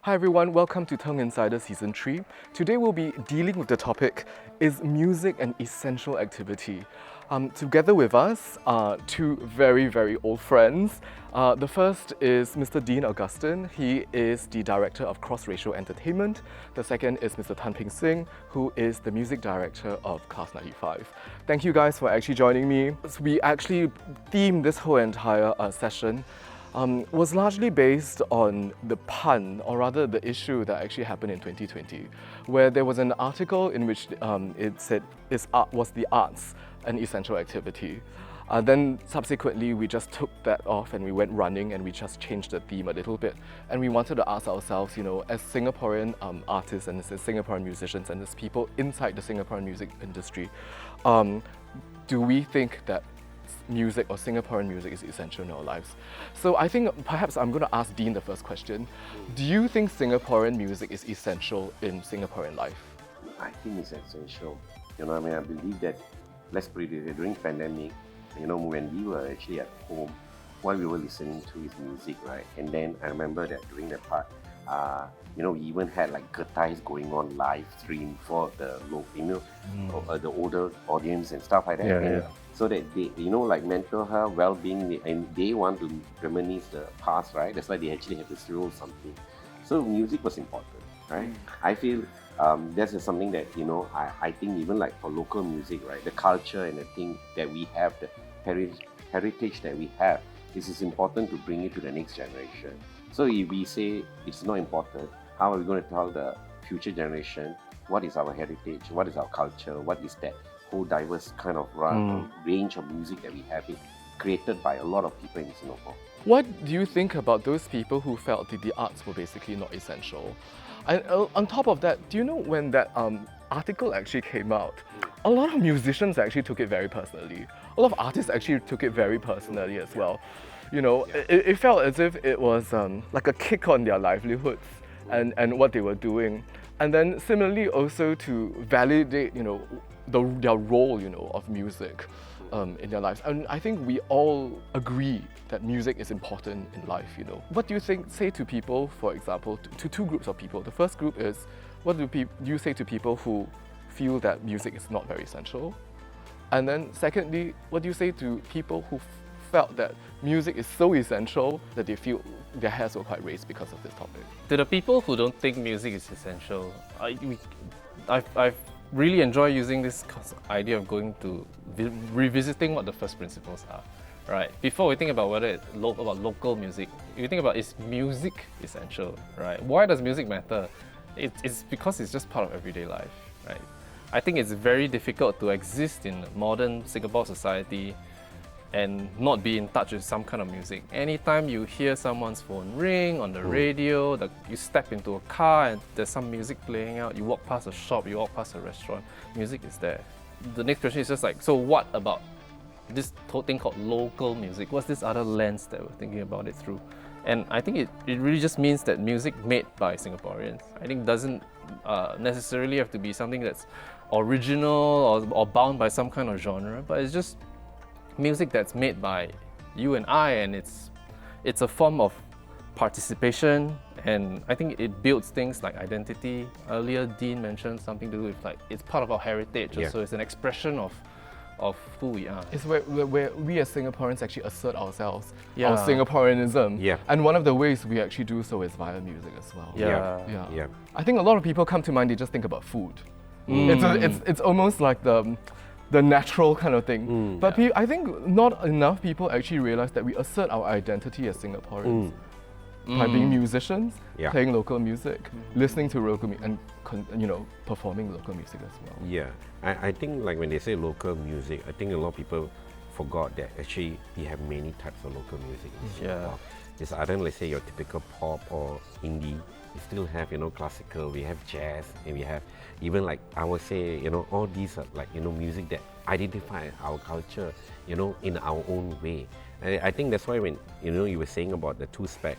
Hi everyone, welcome to TENG Insider Season 3. Today we'll be dealing with the topic, is music an essential activity? Together with us are two very old friends. The first is Mr. Dean Augustine. He is the Director of Cross-Racial Entertainment. The second is Mr. Tan Peng Sing, who is the Music Director of Class 95. Thank you guys for actually joining me. We actually themed this whole entire session was largely based on the pun, or rather the issue that actually happened in 2020, where there was an article in which it said, was the arts an essential activity? Then subsequently we just took that off and we went running and we just changed the theme a little bit. And we wanted to ask ourselves, as Singaporean artists and as Singaporean musicians and as people inside the Singaporean music industry, do we think that music or Singaporean music is essential in our lives? So I think perhaps I'm going to ask Dean the first question. Do you think Singaporean music is essential in Singaporean life? I think it's essential. I believe that, let's put it during pandemic, when we were actually at home, what we were listening to is music, right? And then I remember that during that part, we even had like getais going on live stream for the the older audience and stuff like that. So that they, like mental health, well-being, and they want to reminisce the past, right? That's why they actually have to throw something. So music was important, right? I feel this is something that, I think even like for local music, right? The culture and the thing that we have, the heritage that we have, this is important to bring it to the next generation. So if we say it's not important, how are we going to tell the future generation what is our heritage, what is our culture, what is that whole diverse kind of range of music that we have created by a lot of people in Singapore? What do you think about those people who felt that the arts were basically not essential? And on top of that, do you know when that article actually came out, a lot of musicians actually took it very personally. A lot of artists actually took it very personally as well. It felt as if it was like a kick on their livelihoods and what they were doing. And then similarly also to validate, their role, of music in their lives. And I think we all agree that music is important in life, What do you say to people, for example, to two groups of people? The first group is, what do you say to people who feel that music is not very essential? And then secondly, what do you say to people who felt that music is so essential that they feel their hairs were quite raised because of this topic? To the people who don't think music is essential, I've really enjoy using this idea of going to revisiting what the first principles are. Right. Before we think about whether it's about local music, you think about, is music essential? Right. Why does music matter? It's because it's just part of everyday life. Right. I think it's very difficult to exist in modern Singapore society and not be in touch with some kind of music. Anytime you hear someone's phone ring on the radio, you step into a car and there's some music playing out, you walk past a shop, you walk past a restaurant, music is there. The next question is just like, so what about this whole thing called local music? What's this other lens that we're thinking about it through? And I think it really just means that music made by Singaporeans, I think doesn't necessarily have to be something that's original or bound by some kind of genre, but it's just music that's made by you and I, and it's a form of participation, and I think it builds things like identity. Earlier, Dean mentioned something to do with like it's part of our heritage, so it's an expression of who we are. It's where we as Singaporeans actually assert ourselves, our Singaporeanism. Yeah. And one of the ways we actually do so is via music as well. Yeah. I think a lot of people come to mind, they just think about food. It's almost like the natural kind of thing. But I think not enough people actually realize that we assert our identity as Singaporeans by being musicians, playing local music, listening to local music, and performing local music as well. Yeah, I think like when they say local music, I think a lot of people forgot that actually we have many types of local music in Singapore. It's other than, let's say, your typical pop or indie. We still have, classical, we have jazz, and we have even like, I would say, all these are like, music that identify our culture, in our own way. And I think that's why when, you were saying about the two-spec,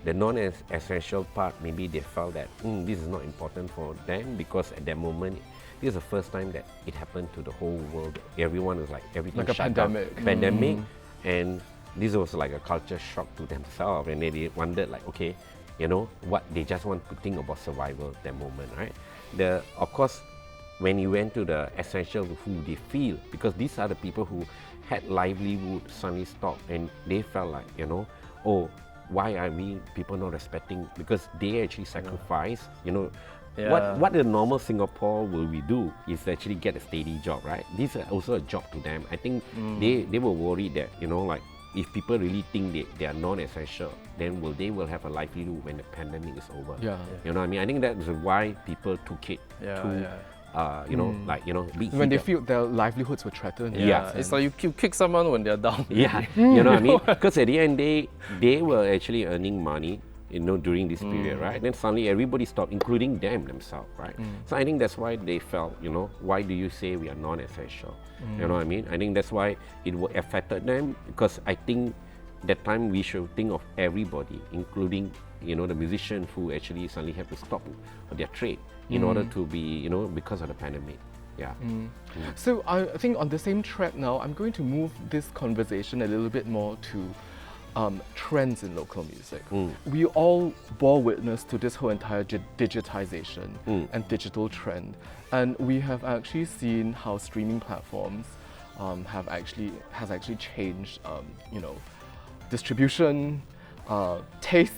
the non-essential part, maybe they felt that this is not important for them because at that moment, this is the first time that it happened to the whole world. Everyone was like, everything like a shut pandemic. down. Pandemic, and this was like a culture shock to themselves, and they wondered like, okay, you know, what they just want to think about survival at that moment, right? Of course, when you went to the essential who they feel, because these are the people who had livelihood suddenly stop and they felt like, you know, oh, why are we people not respecting? Because they actually sacrifice, you know. What the normal Singapore will we do is actually get a steady job, right? This is also a job to them. I think they were worried that, you know, like if people really think they are non-essential, then they will have a livelihood when the pandemic is over. Yeah. You know what I mean? I think that's why people took it to, you know, like, you know, When they feel their livelihoods were threatened. Yeah. It's like you kick someone when they're down. Yeah, you know what I mean? Because at the end, they were actually earning money, you know, during this period, right? Then suddenly everybody stopped, including themselves, right? So I think that's why they felt, you know, why do you say we are non-essential? You know what I mean? I think that's why it affected them, because I think that time we should think of everybody, including, you know, the musicians who actually suddenly have to stop their trade in order to be, you know, because of the pandemic. Yeah. So I think on the same track now, I'm going to move this conversation a little bit more to trends in local music. We all bore witness to this whole entire digitization and digital trend, and we have actually seen how streaming platforms has actually changed, you know, distribution, tastes,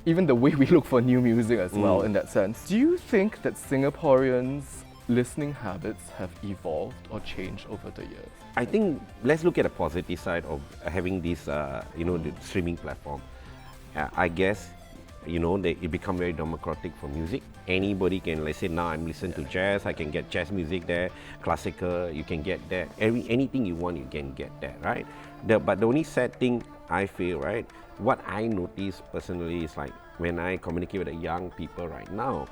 even the way we look for new music as well. In that sense, do you think that Singaporeans' listening habits have evolved or changed over the years? I think let's look at the positive side of having this, you know, the streaming platform. I guess, you know, it become very democratic for music. Anybody can, let's say now I'm listening to jazz, I can get jazz music there, classical, you can get that. Anything you want, you can get that, right? But the only sad thing I feel, right, what I notice personally is like when I communicate with the young people right now,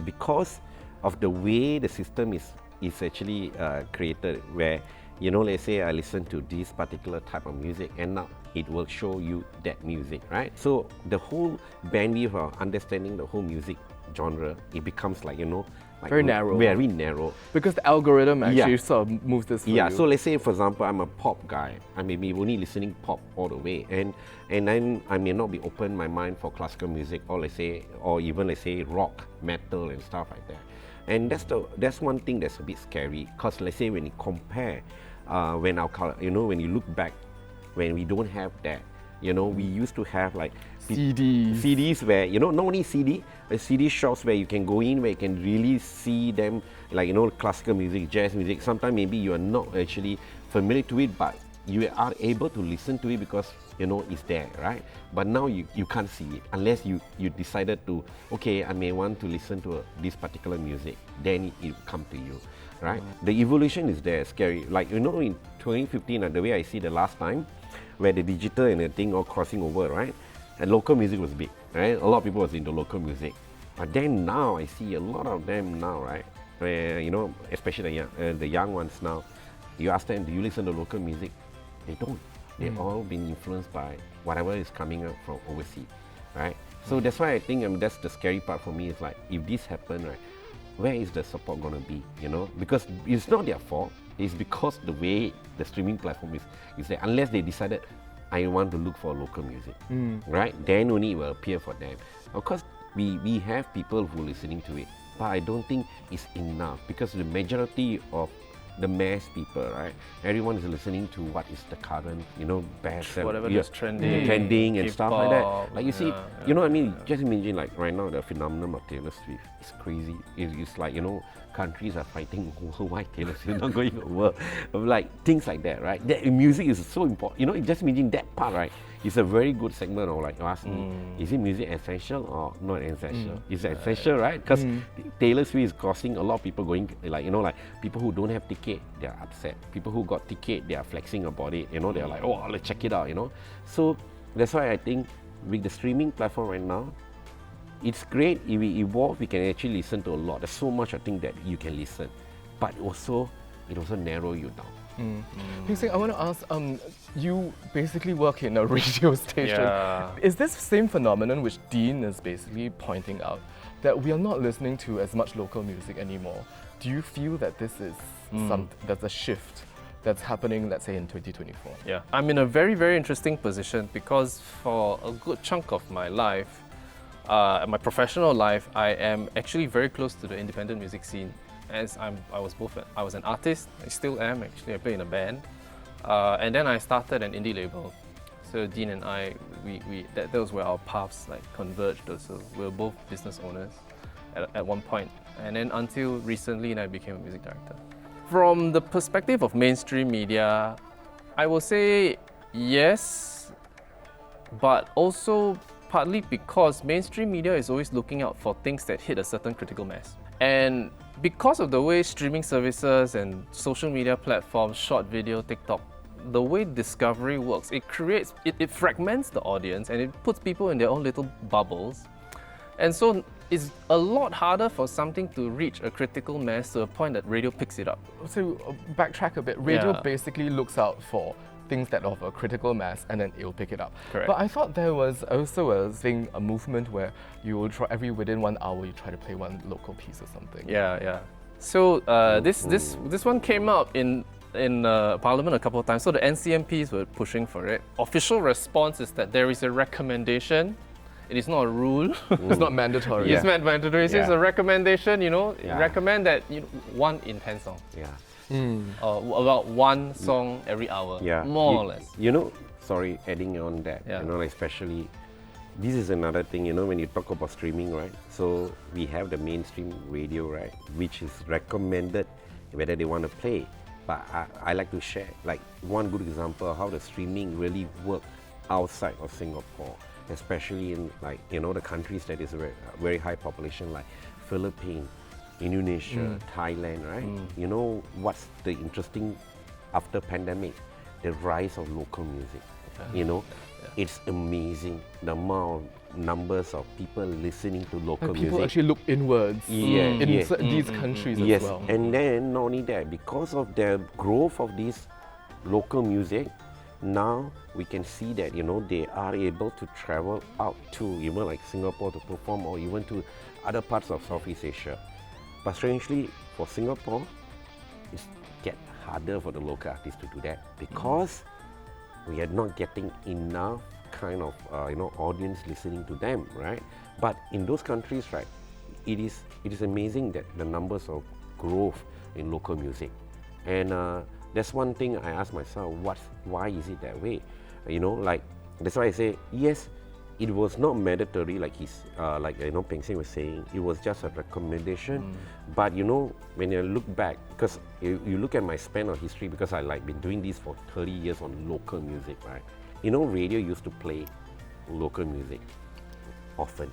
because of the way the system is actually created, where, you know, let's say I listen to this particular type of music and now it will show you that music, right? So the whole bandwidth of understanding the whole music genre, it becomes like, you know, like Very narrow. Very narrow. Because the algorithm actually sort of moves this for you. So let's say, for example, I'm a pop guy. I may be only listening pop all the way, and then I may not be open my mind for classical music, or let's say, or even let's say rock, metal, and stuff like that. And that's one thing that's a bit scary, because let's say when you compare, when you look back, when we don't have that, you know, we used to have like CDs where, you know, not only CD shops where you can go in, where you can really see them, like, you know, classical music, jazz music. Sometimes maybe you are not actually familiar to it, but you are able to listen to it because, you know, it's there, right? But now you can't see it unless you decided to, okay, I may want to listen to this particular music, then it will come to you, right? The evolution is there, scary. Like, you know, in 2015, the way I see the last time, where the digital and the thing all crossing over, right? And local music was big, right? A lot of people was into local music. But then now I see a lot of them now, right? Where, you know, especially the young ones now, you ask them, do you listen to local music? They don't. They've all been influenced by whatever is coming out from overseas, right? So that's why I think that's the scary part for me, is like, if this happen, right, where is the support going to be, you know? Because it's not their fault. It's because the way the streaming platform is there. Unless they decided, I want to look for local music, right? Then only it will appear for them. Of course, we have people who are listening to it, but I don't think it's enough, because the majority of the mass people, right? Everyone is listening to what is the current, you know, best, whatever is trending and stuff like that. Like you see, you know what I mean? Just imagine, like right now, the phenomenon of Taylor Swift is crazy. It's like, you know, countries are fighting over why Taylor Swift not going over, like things like that, right? That music is so important. You know, just imagine that part, right? It's a very good segment of, like, you ask me, is it music essential or not essential? It's essential, right? Because Taylor Swift is causing a lot of people going, like, you know, like people who don't have ticket, they're upset. People who got ticket, they are flexing about it. You know, they're like, oh, let's check it out, you know? So that's why I think with the streaming platform right now, it's great. If we evolve, we can actually listen to a lot. There's so much, I think, that you can listen. But it also narrow you down. Peng Sing, I want to ask, you basically work in a radio station. Yeah. Is this same phenomenon which Dean is basically pointing out, that we are not listening to as much local music anymore? Do you feel that this is that's a shift that's happening, let's say, in 2024? Yeah, I'm in a very, very interesting position, because for a good chunk of my life, my professional life, I am actually very close to the independent music scene. As I was an artist, I still am actually. I play in a band, and then I started an indie label. So Dean and I, that was where our paths like converged. So we were both business owners at one point, and then until recently, I became a music director. From the perspective of mainstream media, I will say yes, but also partly because mainstream media is always looking out for things that hit a certain critical mass. And because of the way streaming services and social media platforms, short video, TikTok, the way discovery works, it fragments the audience and it puts people in their own little bubbles. And so it's a lot harder for something to reach a critical mass to a point that radio picks it up. So backtrack a bit. Radio Yeah. basically looks out for things that offer critical mass and then it'll pick it up. Correct. But I thought there was also a movement where you will try within 1 hour you try to play one local piece or something. Yeah. So this one came out in Parliament a couple of times. So the NCMPs were pushing for it. Official response is that there is a recommendation. It is not a rule. It's not mandatory. It's not mandatory. It's Yeah. a recommendation. Yeah. Recommend that 1 in 10 songs, Yeah. or about 1 song every hour, Yeah. more or less. Sorry, adding on that, Yeah. especially, this is another thing, when you talk about streaming, right? So we have the mainstream radio, right? Which is recommended whether they want to play. But I like to share, like, one good example of how the streaming really work outside of Singapore, especially in, like, the countries that is a very high population, like Philippines, Indonesia, Thailand, right? You know what's the interesting after pandemic? The rise of local music. It's amazing the amount of numbers of people listening to local And people music. actually look inwards Yeah, in yeah. these countries Yes, as well. and then not only that, because of the growth of this local music, now we can see that they are able to travel out to even like Singapore to perform, or even to other parts of Southeast Asia. But strangely, for Singapore, it's get harder for the local artists to do that because we are not getting enough kind of audience listening to them, right? But in those countries, right, it is amazing that the numbers of growth in local music, and that's one thing I ask myself: why is it that way? Like that's why I say yes. It was not mandatory, like Peng Sing was saying. It was just a recommendation. But when you look back, because you look at my span of history, because I been doing this for 30 years on local music, right? Radio used to play local music often,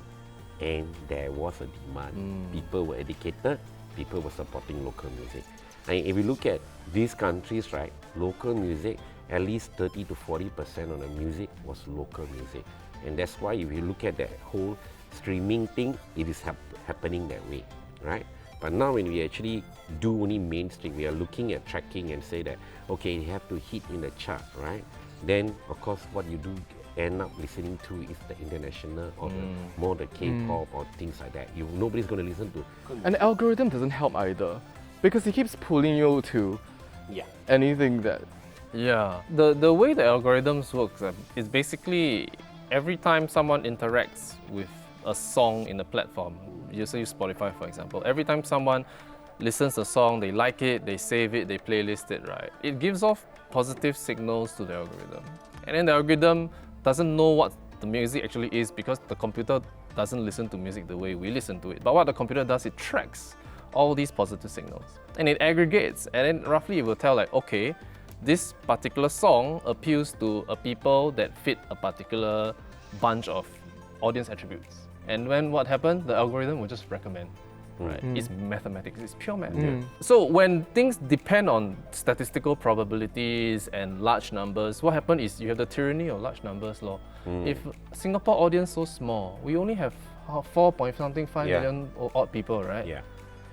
and there was a demand. People were educated. People were supporting local music. And if you look at these countries, right, local music, at least 30 to 40% of the music was local music. And that's why if you look at that whole streaming thing, it is happening that way, right? But now when we actually do only mainstream, we are looking at tracking and say that, okay, you have to hit in the chart, right? Then, of course, what you do end up listening to is the international or more the K-pop or things like that. Nobody's going to listen to. And the algorithm doesn't help either because it keeps pulling you to anything that... Yeah, the way the algorithms works is basically every time someone interacts with a song in the platform, you say use Spotify for example, every time someone listens to a song, they like it, they save it, they playlist it, right? It gives off positive signals to the algorithm. And then the algorithm doesn't know what the music actually is because the computer doesn't listen to music the way we listen to it. But what the computer does, it tracks all these positive signals and it aggregates, and then roughly it will tell like, okay, this particular song appeals to a people that fit a particular bunch of audience attributes. And when what happens, the algorithm will just recommend. Right? It's mathematics, it's pure math. So when things depend on statistical probabilities and large numbers, what happens is you have the tyranny of large numbers law. If Singapore audience so small, we only have 4.5 million odd people, right? Yeah.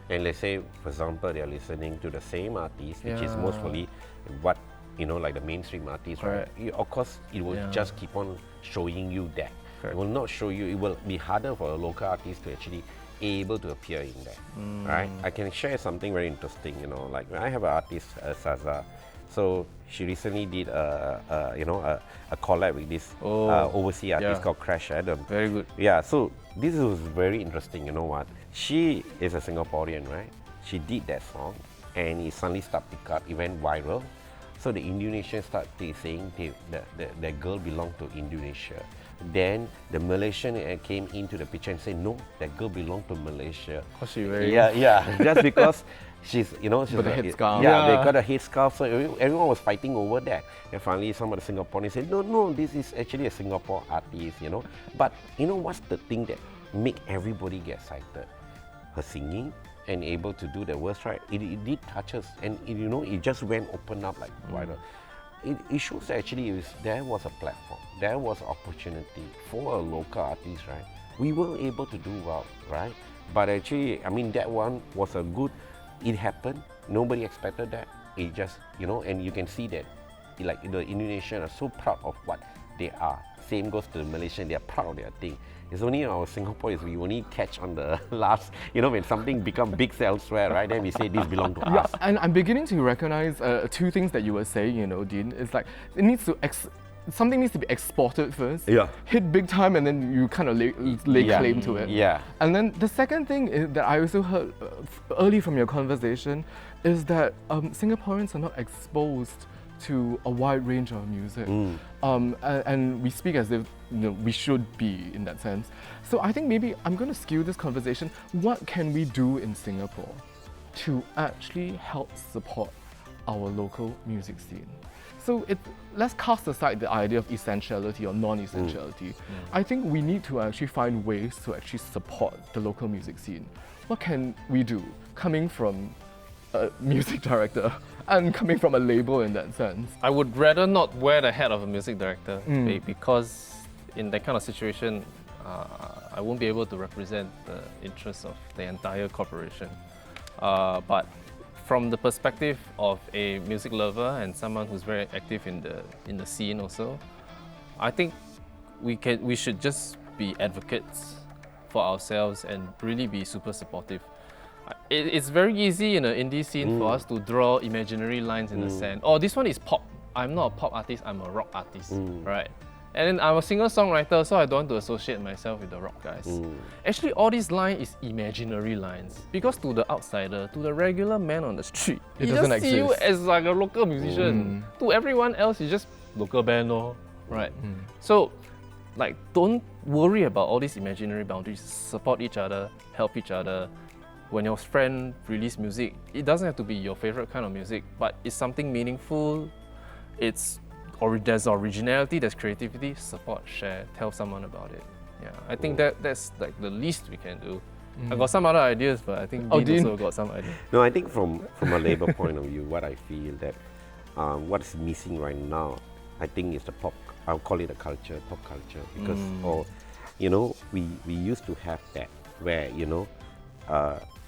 And let's say, for example, they're listening to the same artist, which is mostly what, like the mainstream artists, right? Of course, it will just keep on showing you that. It will not show you, it will be harder for a local artist to actually able to appear in that, right? I can share something very interesting, like I have an artist, Saza. So she recently did a collab with this overseas artist called Crash Adam. Very good. Yeah, so this was very interesting. You know what? She is a Singaporean, right? She did that song, and it suddenly started to pick up. It went viral. So the Indonesians started saying the girl belonged to Indonesia. Then the Malaysian came into the picture and said, no, that girl belonged to Malaysia. Was she very... Yeah, just because she's with a headscarf. Yeah, they got a headscarf, so everyone was fighting over that. And finally, some of the Singaporeans said, no, this is actually a Singapore artist, But what's the thing that make everybody get excited? Her singing and able to do the words right. It did touch us, and it just went open up like wider. It shows that actually there was a platform, there was opportunity for a local artist, right? We were able to do well, right? But actually, I mean, that one was a good, it happened, nobody expected that. It just, and you can see that, like the Indonesians are so proud of what they are. Same goes to the Malaysian, they are proud of their thing. It's only our Singapore is we only catch on the last, when something become big elsewhere, right? Then we say this belong to us. And I'm beginning to recognize two things that you were saying, Dean. It's like it needs to something needs to be exported first, hit big time, and then you kind of lay claim to it. Yeah. And then the second thing is that I also heard early from your conversation is that Singaporeans are not exposed to a wide range of music, and we speak as if we should be in that sense. So I think maybe I'm going to skew this conversation. What can we do in Singapore to actually help support our local music scene? So let's cast aside the idea of essentiality or non-essentiality. I think we need to actually find ways to actually support the local music scene. What can we do coming from a music director and coming from a label in that sense? I would rather not wear the hat of a music director because in that kind of situation, I won't be able to represent the interests of the entire corporation. But from the perspective of a music lover and someone who's very active in the scene also, I think we should just be advocates for ourselves and really be super supportive. It's very easy in an indie scene for us to draw imaginary lines in the sand. Oh, this one is pop. I'm not a pop artist, I'm a rock artist, right? And then I'm a singer-songwriter, so I don't want to associate myself with the rock guys. Actually, all these lines is imaginary lines. Because to the outsider, to the regular man on the street, It he doesn't just see you exist. as like a local musician. To everyone else, you just local band, right? So, like, don't worry about all these imaginary boundaries. Support each other, help each other. When your friend release music, it doesn't have to be your favorite kind of music, but it's something meaningful. There's originality, there's creativity. Support, share, tell someone about it. Yeah, I think that's like the least we can do. I got some other ideas, but I think Dean also got some ideas. No, I think from a labor point of view, what I feel that what's missing right now, I think is the pop. I'll call it a culture, pop culture, because we used to have that where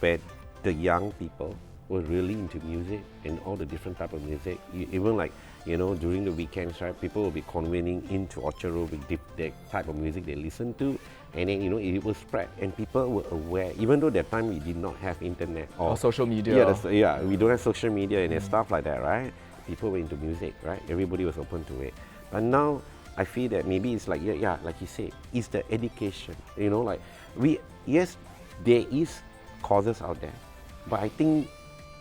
where the young people were really into music and all the different type of music. Even like during the weekends, right? People will be convening into Orchard Road with the type of music they listen to, and then it will spread, and people were aware. Even though that time we did not have internet Or social media. We don't have social media and stuff like that, right? People were into music, right? Everybody was open to it. But now I feel that maybe it's like like you said, it's the education. Like yes, there is causes out there, but I think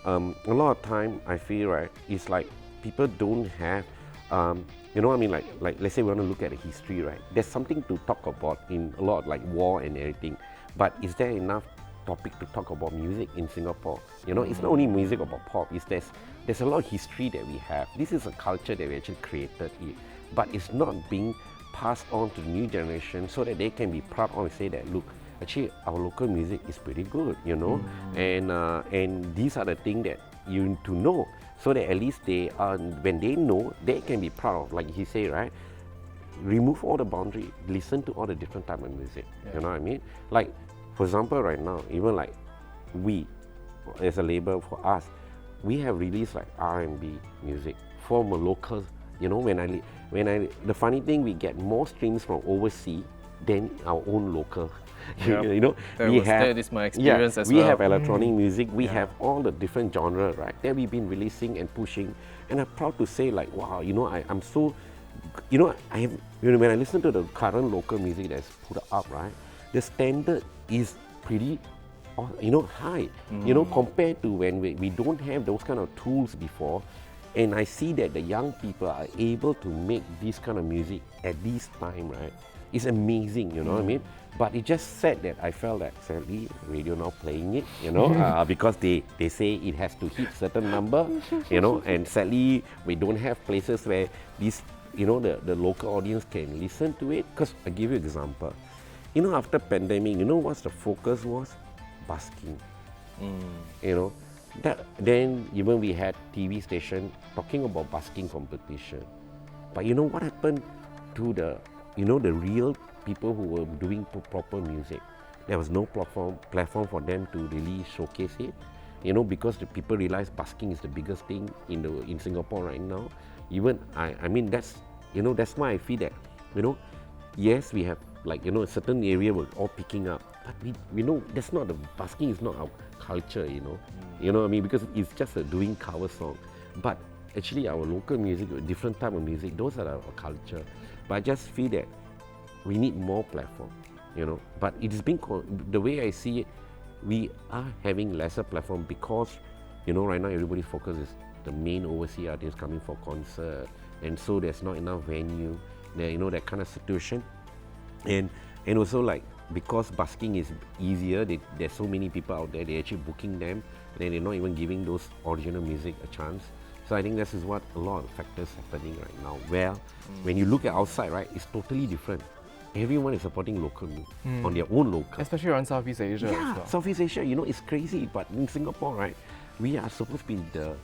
a lot of time I feel right, it's like people don't have, like let's say we want to look at the history, right? There's something to talk about in a lot like war and everything, but is there enough topic to talk about music in Singapore? It's not only music about pop. There's a lot of history that we have. This is a culture that we actually created here, but it's not being passed on to the new generation so that they can be proud of and say that, look, actually our local music is pretty good, and these are the things that you need to know, so that at least they are, when they know, they can be proud of, like he say, right? Remove all the boundary, listen to all the different type of music. You know what I mean? Like, for example, right now, even like we, as a label for us, we have released like R&B music from a local. The funny thing, we get more streams from overseas than our own local. Yep. You know, That is my experience as we well. have electronic music, we have all the different genre, right? That we've been releasing and pushing, and I'm proud to say, like, wow, you know, I'm so, you know, I have, you know, when I listen to the current local music that's put up, right, the standard is pretty, you know, high, you know, compared to when we don't have those kind of tools before. And I see that the young people are able to make this kind of music at this time, right? It's amazing, you know what I mean? But it just sad that I felt that sadly radio now playing it, you know, because they say it has to hit certain number, you know, and sadly we don't have places where this, you know, the local audience can listen to it. Because I give you an example, you know, after pandemic, you know what's the focus was? Busking, you know. Then even we had TV station talking about busking competition, but you know what happened to the, you know, the real people who were doing proper music? There was no platform for them to really showcase it, you know, because the people realized busking is the biggest thing in Singapore right now. Even I mean that's, you know, that's why I feel that, you know, yes, we have, like, you know, a certain area we're all picking up, but we know that's not the busking is not our culture, you know. You know what I mean? Because it's just a doing cover song. But actually our local music, different type of music, those are our culture. But I just feel that we need more platform, you know. But it is being, the way I see it, we are having lesser platform because, you know, right now everybody's focus is the main overseas artists coming for concert, and so there's not enough venue, there, you know, that kind of situation. And also, like, because busking is easier, there's so many people out there, they're actually booking them, and they're not even giving those original music a chance. So I think this is what a lot of factors happening right now. Where when you look at outside, right, it's totally different. Everyone is supporting local on their own local. Especially around Southeast Asia as well. Southeast Asia, you know, it's crazy. But in Singapore, right, we are supposed to be the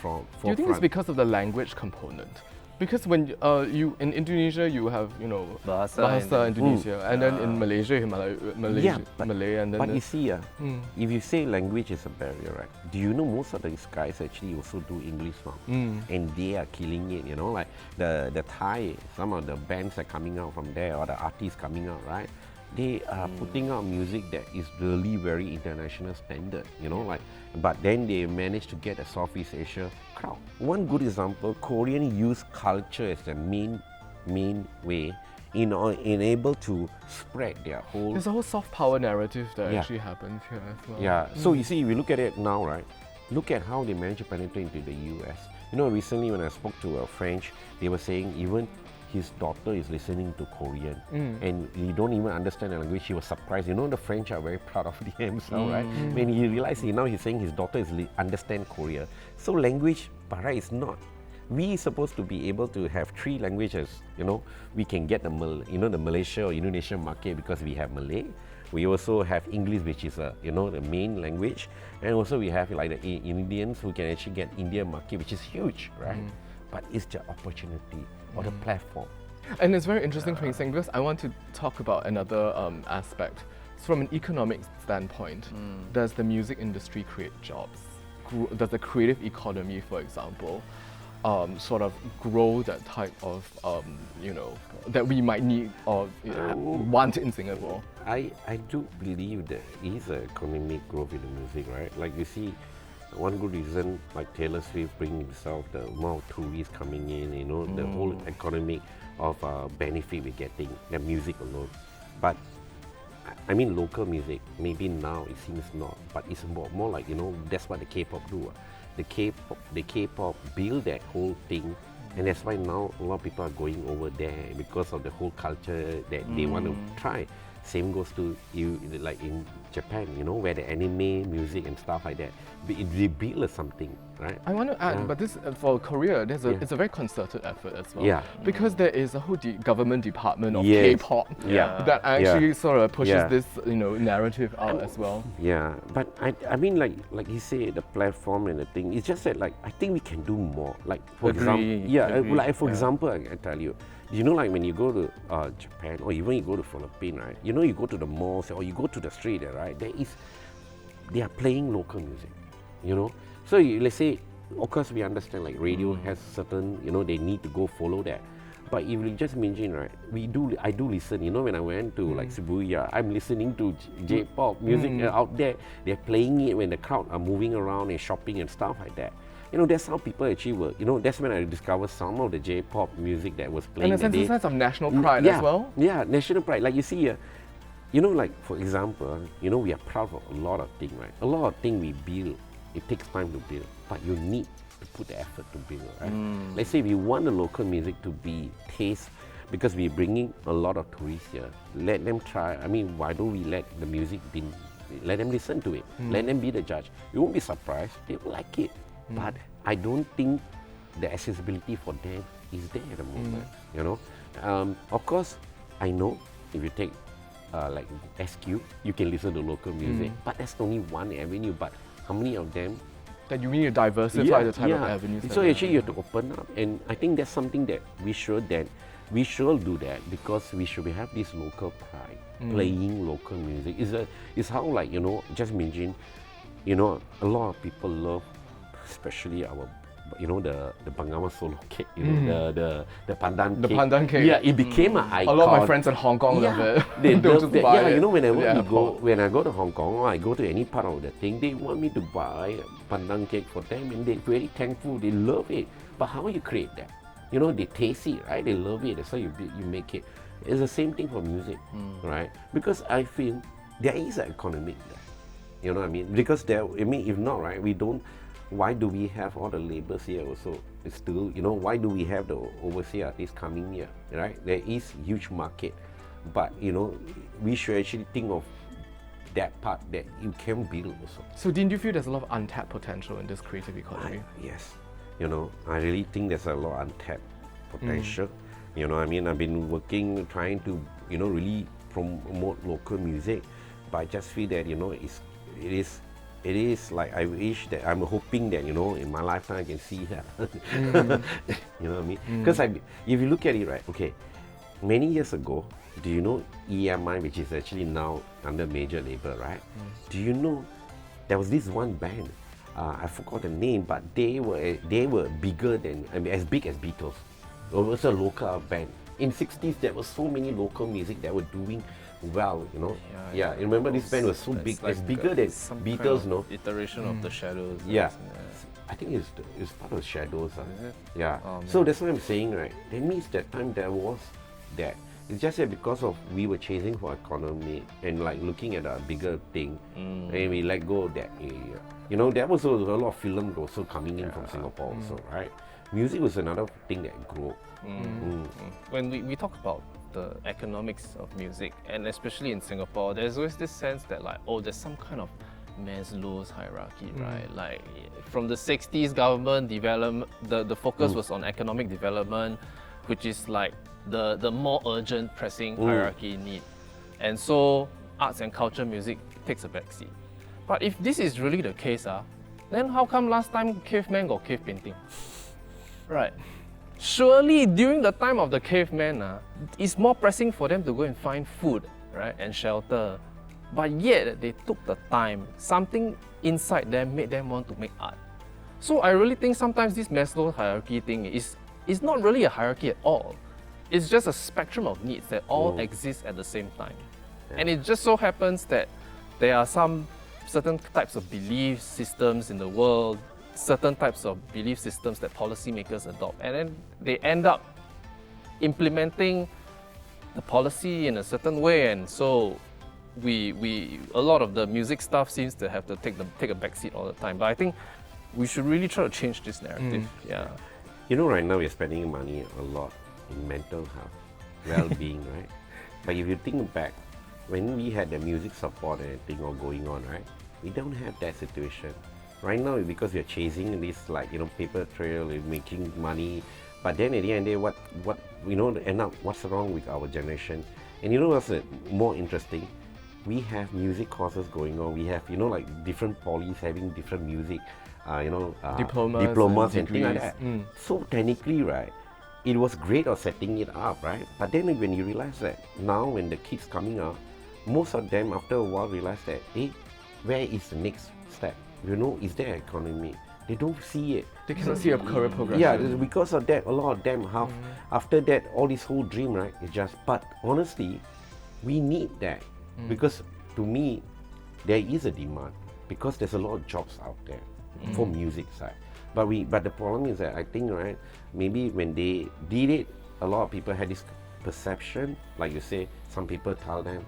forefront. Do you think it's because of the language component? Because when you in Indonesia you have, you know, Bahasa Indonesia, and then in Malaysia you have Malay, and then but you see, if you say language is a barrier, right? Do you know most of these guys actually also do English song, and they are killing it. You know, like the Thai, some of the bands are coming out from there, or the artists coming out, right? They are putting out music that is really very international standard, you know, like, but then they manage to get a Southeast Asia crowd. One good example, Korean use culture as the main way in able to spread their whole... There's a whole soft power narrative that actually happens here as well. Yeah, so you see, if we look at it now, right, look at how they manage to penetrate into the US. You know, recently when I spoke to a French, they were saying even his daughter is listening to Korean, and he don't even understand the language. He was surprised. You know, the French are very proud of themselves, right? When he realized, now he's saying his daughter is understand Korea. So language, right, is not. We supposed to be able to have 3 languages. You know, we can get the the Malaysia or Indonesian market because we have Malay. We also have English, which is the main language, and also we have like the Indians who can actually get Indian market, which is huge, right? But it's the opportunity or the platform. And it's very interesting, Peng Sing, because I want to talk about another aspect. So from an economic standpoint, does the music industry create jobs? Does the creative economy, for example, sort of grow that type of, that we might need or want in Singapore? I do believe that it is an economic growth in the music, right? Like you see, one good reason, like Taylor Swift bringing himself, the amount of tourists coming in, you know, the whole economic of benefit we're getting, the music alone. But I mean, local music, maybe now it seems not, but it's more like, you know, that's what the K-pop do. The K-pop build that whole thing, and that's why now a lot of people are going over there because of the whole culture that they want to try. Same goes to like in Japan, you know, where the anime music and stuff like that, they build something, right? I want to add, but this for Korea, it's a very concerted effort as well. Yeah. Because there is a whole government department of K-pop that actually sort of pushes this, narrative out as well. Yeah, but I mean, like you say, the platform and the thing, it's just that, like, I think we can do more. Like, for example, I tell you, you know, like when you go to Japan or even you go to Philippines, right? You know, you go to the malls or you go to the street there, right? They are playing local music, you know. So let's say, of course, we understand like radio has certain, you know, they need to go follow that. But if you just mention, right, I do listen. You know, when I went to like Shibuya, I'm listening to J-pop music out there. They're playing it when the crowd are moving around and shopping and stuff like that. You know, that's how people actually work. You know, that's when I discovered some of the J-pop music that was playing. And a sense of national pride yeah, as well. Yeah, national pride. Like you see here, you know, like for example, you know, we are proud of a lot of things, right? A lot of things we build, it takes time to build, but you need to put the effort to build, right? Let's say we want the local music to be taste, because we're bringing a lot of tourists here. Let them try. I mean, why don't we let the music be? Let them listen to it. Let them be the judge. You won't be surprised. They will like it. But I don't think the accessibility for them is there at the moment. You know, of course, I know if you take like SQ, you can listen to local music, but that's only one avenue. But how many of them? That you need to diversify the type of avenues. So actually, you have to open up, and I think that's something that we should do that, because we should have this local pride, playing local music. It's how, like, you know, just imagine, you know, a lot of people love, especially our, you know, the Bengawan Solo cake, you know, the pandan cake. The pandan cake. Yeah, it became an icon. A lot of my friends in Hong Kong love it. They They'll love just that. buy Yeah, it. you know, when I go to Hong Kong or I go to any part of the thing, they want me to buy pandan cake for them, and they're very thankful. They love it. But how you create that? You know, they taste it, right? They love it. That's why you make it. It's the same thing for music, right? Because I feel there is an economic there. You know what I mean? Because there, I mean, if not, right, we don't. Why do we have all the labels here also? It's still, you know, why do we have the overseas artists coming here, right? There is huge market, but, you know, we should actually think of that part that you can build also. So didn't you feel there's a lot of untapped potential in this creative economy? Yes. You know, I really think there's a lot of untapped potential. You know, I mean, I've been working, trying to, you know, really promote local music, but I just feel that, you know, it is like, I wish that, I'm hoping that, you know, in my lifetime I can see that. You know what I mean? Because if you look at it, right, okay, many years ago, do you know EMI, which is actually now under major label, right? Do you know there was this one band, I forgot the name, but they were bigger than, I mean, as big as Beatles. It was a local band. In 60s, there was so many local music that were doing well, you know. Yeah, remember this band was so big, like, it's bigger than Beatles, no? Iteration of the Shadows. Yeah. I think it's part of Shadows. Yeah. So that's what I'm saying, right? That means that time there was that. It's just that because of we were chasing for economy and like looking at a bigger thing, and we let go of that area. You know, there was also a lot of film also coming in from Singapore also, right? Music was another thing that grew. When we talk about the economics of music, and especially in Singapore, there's always this sense that, like, oh, there's some kind of Maslow's hierarchy, right? Like from the 60s government development, the focus was on economic development, which is like the more urgent, pressing hierarchy need. And so arts and culture music takes a backseat. But if this is really the case, then how come last time caveman got cave painting? Right. Surely during the time of the caveman, it's more pressing for them to go and find food, right, and shelter. But yet they took the time. Something inside them made them want to make art. So I really think sometimes this Maslow hierarchy thing is not really a hierarchy at all. It's just a spectrum of needs that all exist at the same time. And it just so happens that there are some certain types of belief systems in the world, certain types of belief systems that policymakers adopt, and then they end up implementing the policy in a certain way, and so a lot of the music stuff seems to have to take a backseat all the time. But I think we should really try to change this narrative. Yeah. You know, right now we're spending money a lot in mental health, well-being, right? But if you think back, when we had the music support and everything all going on, right? We don't have that situation. Right now, because we're chasing this, like, you know, paper trail, we're making money. But then at the end of the day, what you know, end up, what's wrong with our generation? And you know what's more interesting? We have music courses going on. We have, you know, like different polys having different music, you know, diplomas and things like that. So technically, right, it was great of setting it up, right? But then when you realize that now when the kids coming up, most of them after a while realize that, hey, where is the next step? You know, is there economy? they don't see it. They cannot see a career progression. Yeah, because of that, a lot of them have, after that, all this whole dream, right, it just, but honestly, we need that. Because to me, there is a demand, because there's a lot of jobs out there for music side. But the problem is that I think, right, maybe when they did it, a lot of people had this perception, like you say, some people tell them,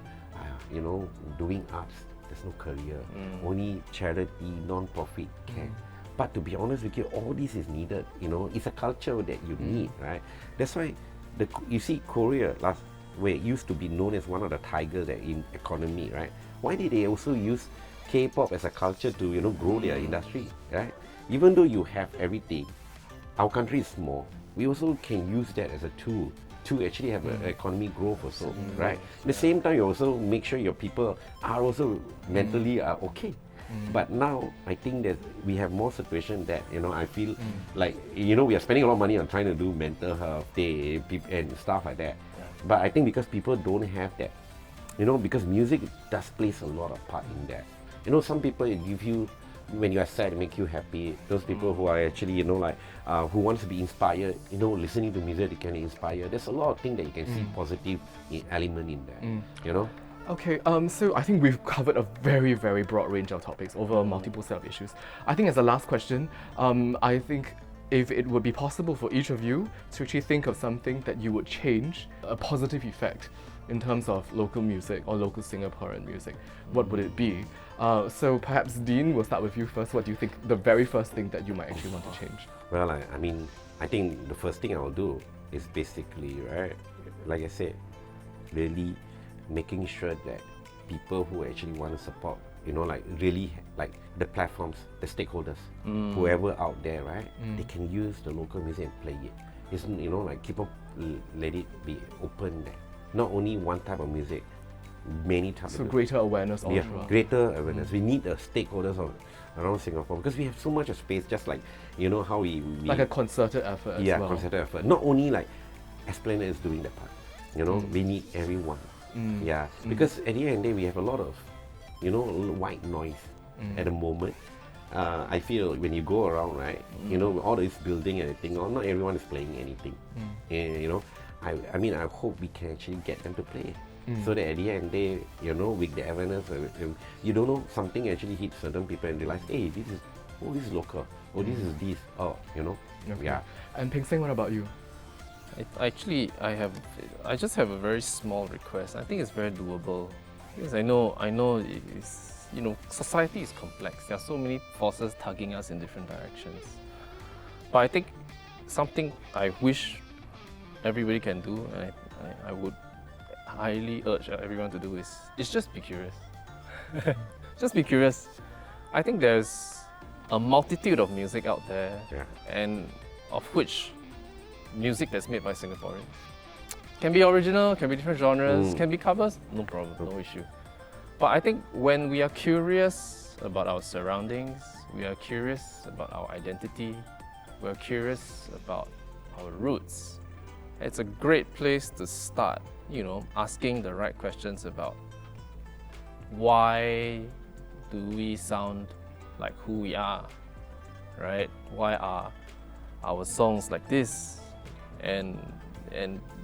you know, doing arts, there's no career, only charity, non-profit can. But to be honest with you, all this is needed, you know, it's a culture that you need, right? That's why, you see Korea, where it used to be known as one of the tigers in economy, right? Why did they also use K-pop as a culture to, you know, grow their industry, right? Even though you have everything, our country is small, we also can use that as a tool to actually have an economy growth also, right? At the same time, you also make sure your people are also mentally okay. But now, I think that we have more situation that, you know, I feel like, you know, we are spending a lot of money on trying to do mental health day and stuff like that. But I think because people don't have that, you know, because music does plays a lot of part in that. You know, some people give you, when you are sad, it make you happy. Those people who are actually, you know, like, who wants to be inspired, you know, listening to music, they can inspire. There's a lot of things that you can see positive element in that, you know. Okay, so I think we've covered a very, very broad range of topics over a multiple set of issues. I think as a last question, I think if it would be possible for each of you to actually think of something that you would change, a positive effect in terms of local music or local Singaporean music, what would it be? So perhaps Dean, we'll start with you first. What do you think the very first thing that you might actually want to change? Well, I mean, I think the first thing I'll do is basically, right, like I said, really making sure that people who actually want to support, you know, like really, like the platforms, the stakeholders, whoever out there, right, they can use the local music and play it. It's, you know, like keep up, let it be open there. Not only one type of music, many types. So greater awareness all Yeah, throughout. greater awareness. We need the stakeholders around Singapore because we have so much of space, just like, you know, how we like a concerted effort as well. Yeah, concerted effort. Not only like Esplanade is doing that part, you know, we need everyone. Yeah, because at the end of the day, we have a lot of, you know, white noise at the moment. I feel when you go around, right, you know, all this building and everything, not everyone is playing anything. And, you know, I mean, I hope we can actually get them to play. So that at the end of the day, you know, with the awareness, you don't know, something actually hits certain people and realize, hey, this is local. Oh, this is this. Oh, you know. Okay. Yeah. And Peng Sing, what about you? I just have a very small request. I think it's very doable because I know it's, you know, society is complex. There are so many forces tugging us in different directions. But I think something I wish everybody can do, and I would highly urge everyone to do is just be curious. Just be curious. I think there's a multitude of music out there, and of which music that's made by Singaporeans. Can be original, can be different genres, can be covers, no problem, no issue. But I think when we are curious about our surroundings, we are curious about our identity, we are curious about our roots, it's a great place to start, you know, asking the right questions about why do we sound like who we are, right? Why are our songs like this? And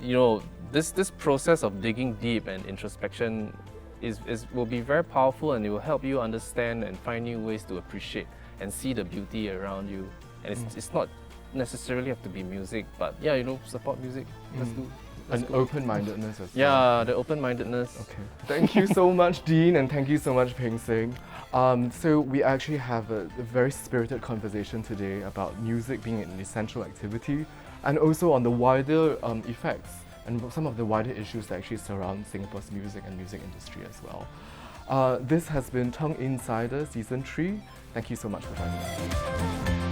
you know, this process of digging deep and introspection will be very powerful, and it will help you understand and find new ways to appreciate and see the beauty around you. And it's not necessarily have to be music, but yeah, you know, support music. Let's do. An open-mindedness as well. Yeah, the open-mindedness. Okay. Thank you so much, Dean, and thank you so much, Peng Sing. So we actually have a very spirited conversation today about music being an essential activity, and also on the wider effects and some of the wider issues that actually surround Singapore's music and music industry as well. This has been TENG Insider Season 3. Thank you so much for joining us.